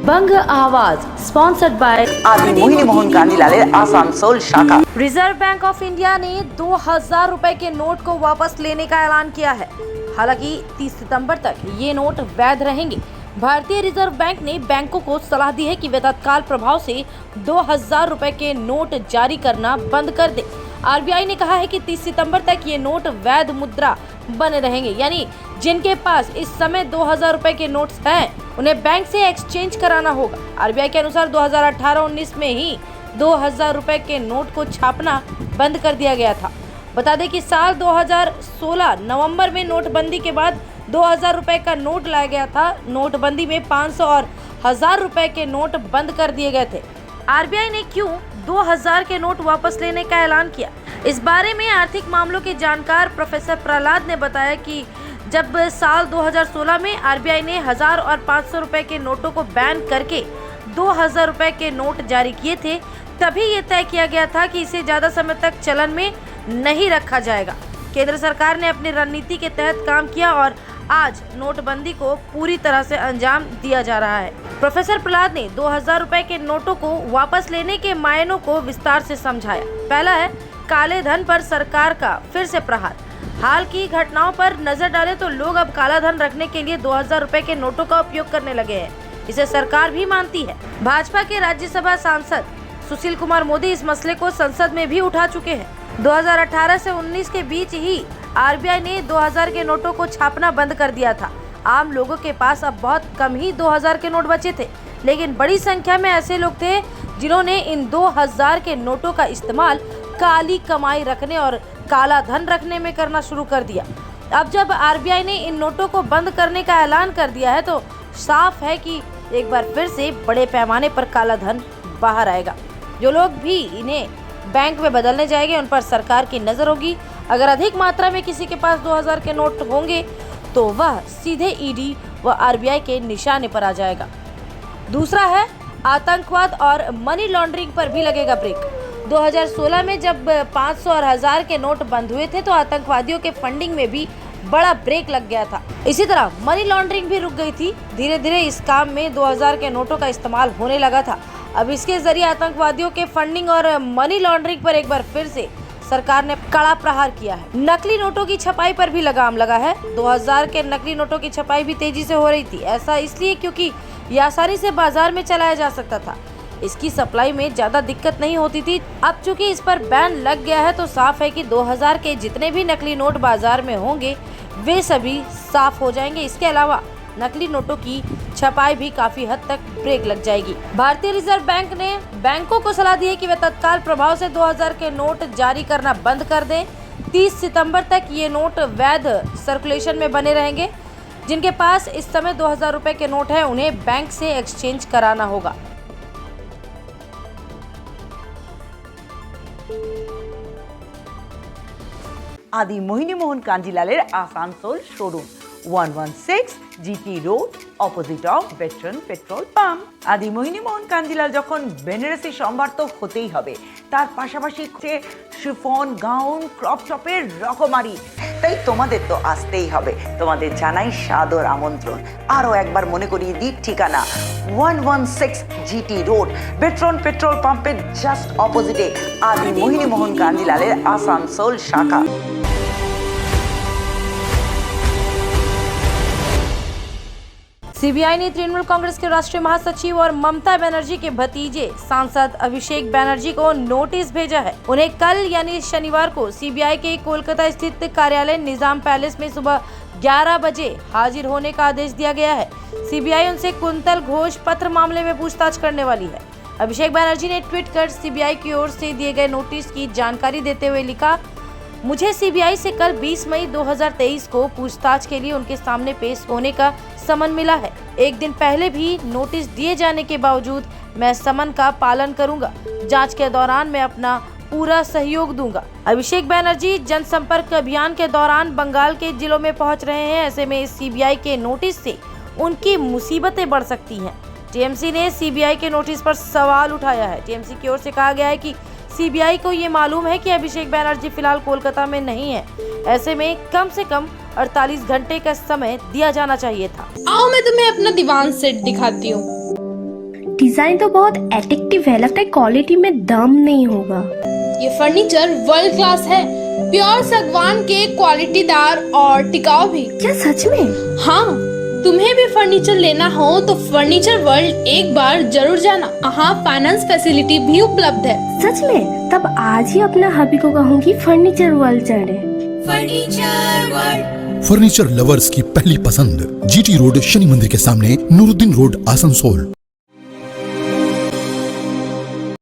बंग आवाज sponsored by आदि मोहिनी मोहन कांजीलालेर आसानसोल शाखा। रिजर्व बैंक ऑफ इंडिया ने 2000 रुपए के नोट को वापस लेने का ऐलान किया है। हालांकि 30 सितंबर तक ये नोट वैध रहेंगे। भारतीय रिजर्व बैंक ने बैंकों को सलाह दी है कि वे तत्काल प्रभाव से 2000 रुपए के नोट जारी करना बंद कर दें। आरबीआई ने कहा है कि 30 सितंबर तक ये नोट वैध मुद्रा बने रहेंगे, यानी जिनके पास इस समय 2000 रुपए के नोट्स हैं उन्हें बैंक से एक्सचेंज कराना होगा। आरबीआई के अनुसार 2018-19 में ही 2000 रुपए के नोट को छापना बंद कर दिया गया था। बता दें कि साल 2016 नवंबर में नोटबंदी के बाद 2000 रुपए का नोट लाया गया था। नोटबंदी में 500 और 1000 रुपए के नोट बंद कर दिए गए थे। आरबीआई ने क्यों 2000 के नोट वापस लेने का ऐलान किया? इस बारे में आर्थिक मामलों के जानकार प्रोफेसर प्रहलाद ने बताया कि जब साल 2016 में आरबीआई ने 1000 और 500 रुपए के नोटों को बैन करके 2000 रुपए के नोट जारी किए थे, तभी ये तय किया गया था कि इसे ज्यादा समय तक चलन में नहीं रखा जाएगा। केंद्र सरकार ने अपनी रणनीति के तहत काम किया और आज नोटबंदी को पूरी तरह से अंजाम दिया जा रहा है। प्रोफेसर प्रहलाद ने 2000 रुपए के नोटों को वापस लेने के मायनों को विस्तार से समझाया। पहला है काले धन पर सरकार का फिर से प्रहार। हाल की घटनाओं पर नजर डालें तो लोग अब काला धन रखने के लिए 2000 रुपए के नोटों का उपयोग करने लगे हैं। इसे सरकार भी मानती है। भाजपा के राज्यसभा सांसद सुशील कुमार मोदी इस मसले को संसद में भी उठा चुके हैं। 2018 से 19 के बीच ही आरबीआई ने 2000 के नोटों को छापना बंद कर दिया था। आम लोगों के पास अब बहुत कम ही 2000 के नोट बचे थे, लेकिन बड़ी संख्या में ऐसे लोग थे जिन्होंने इन 2000 के नोटों का इस्तेमाल काली कमाई रखने और काला धन रखने में करना शुरू कर दिया। अब जब आरबीआई ने इन नोटों को बंद करने का ऐलान कर दिया है तो साफ है कि एक बार फिर से बड़े पैमाने पर काला धन बाहर आएगा। जो लोग भी इन्हें बैंक में बदलने जाएंगे उन पर सरकार की नजर होगी। अगर अधिक मात्रा में किसी के पास 2000 के नोट होंगे तो वह सीधे ईडी व आरबीआई के निशाने पर आ जाएगा। दूसरा है आतंकवाद और मनी लॉन्ड्रिंग पर भी लगेगा ब्रेक। 2016 में जब 500 और 1000 के नोट बंद हुए थे तो आतंकवादियों के फंडिंग में भी बड़ा ब्रेक लग गया था। इसी तरह मनी लॉन्ड्रिंग भी रुक गई थी। धीरे धीरे इस काम में 2000 के नोटों का इस्तेमाल होने लगा था। अब इसके जरिए आतंकवादियों के फंडिंग और मनी लॉन्ड्रिंग पर एक बार फिर से सरकार ने कड़ा प्रहार किया है। नकली नोटों की छपाई पर भी लगाम लगा है। 2000 के नकली नोटों की छपाई भी तेजी से हो रही थी। ऐसा इसलिए क्योंकि ये आसानी से बाजार में चलाया जा सकता था। इसकी सप्लाई में ज्यादा दिक्कत नहीं होती थी। अब चूंकि इस पर बैन लग गया है तो साफ है कि 2000 के जितने भी नकली नोट बाजार में होंगे वे सभी साफ हो जाएंगे। इसके अलावा नकली नोटों की छपाई भी काफी हद तक ब्रेक लग जाएगी। भारतीय रिजर्व बैंक ने बैंकों को सलाह दी है कि वे तत्काल प्रभाव से 2000 के नोट जारी करना बंद कर दें। 30 सितंबर तक ये नोट वैध सर्कुलेशन में बने रहेंगे। जिनके पास इस समय 2000 रुपए के नोट है उन्हें बैंक से एक्सचेंज कराना होगा। आदि मोहिनी मोहन कांजीलालेर Asansol showroom 116 GT road opposite of বেট্রন পেট্রোল পাম্প। আদি মোহিনী মোহন কাঞ্জিলাল যখন বেনারসি সম্ভার তো হতেই হবে, তার পাশাপাশি শিফন, গাউন, ক্রপ টপের রকমারি, তাই তোমাদের তো আসতেই হবে। তোমাদের জানাই সাদর আমন্ত্রণ। আরও একবার মনে করিয়ে দিই ঠিকানা 116 জিটি রোড বেট্রন পেট্রোল পাম্পের জাস্ট অপোজিটে আদি মোহিনী মোহন কাঞ্জিলালের আসানসোল শাখা। सीबीआई ने तृणमूल कांग्रेस के राष्ट्रीय महासचिव और ममता बनर्जी के भतीजे सांसद अभिषेक बनर्जी को नोटिस भेजा है। उन्हें कल यानी शनिवार को सीबीआई के कोलकाता स्थित कार्यालय निजाम पैलेस में सुबह 11 बजे हाजिर होने का आदेश दिया गया है। सीबीआई उनसे कुंतल घोष पत्र मामले में पूछताछ करने वाली है। अभिषेक बनर्जी ने ट्वीट कर सीबीआई की ओर से दिए गए नोटिस की जानकारी देते हुए लिखा, मुझे सीबीआई से कल 20 मई 2023 को पूछताछ के लिए उनके सामने पेश होने का समन मिला है। एक दिन पहले भी नोटिस दिए जाने के बावजूद मैं समन का पालन करूंगा। जांच के दौरान मैं अपना पूरा सहयोग दूंगा। अभिषेक बनर्जी जनसंपर्क अभियान के दौरान बंगाल के जिलों में पहुंच रहे हैं। ऐसे में इस सीबीआई के नोटिस से उनकी मुसीबतें बढ़ सकती हैं। टीएमसी ने सीबीआई के नोटिस पर सवाल उठाया है। टीएमसी की ओर से कहा गया है कि सीबीआई को ये मालूम है कि अभिषेक बनर्जी फिलहाल कोलकाता में नहीं है। ऐसे में कम से कम 48 घंटे का समय दिया जाना चाहिए था। आओ मैं तुम्हें अपना दीवान सेट दिखाती हूँ। डिजाइन तो बहुत एट्रैक्टिव है, लगता है क्वालिटी में दम नहीं होगा। ये फर्नीचर वर्ल्ड क्लास है, प्योर सागवान के, क्वालिटीदार और टिकाऊ भी। क्या सच में? हाँ, तुम्हें भी फर्नीचर लेना हो तो फर्नीचर वर्ल्ड एक बार जरूर जाना। यहाँ फाइनेंस फैसिलिटी भी उपलब्ध है। सच में? तब आज ही अपना हबी को कहूँगी फर्नीचर वर्ल्ड चढ़े। फर्नीचर लवर्स की पहली पसंद, जीटी रोड, शनि मंदिर के सामने, नूरुद्दीन रोड, आसनसोल।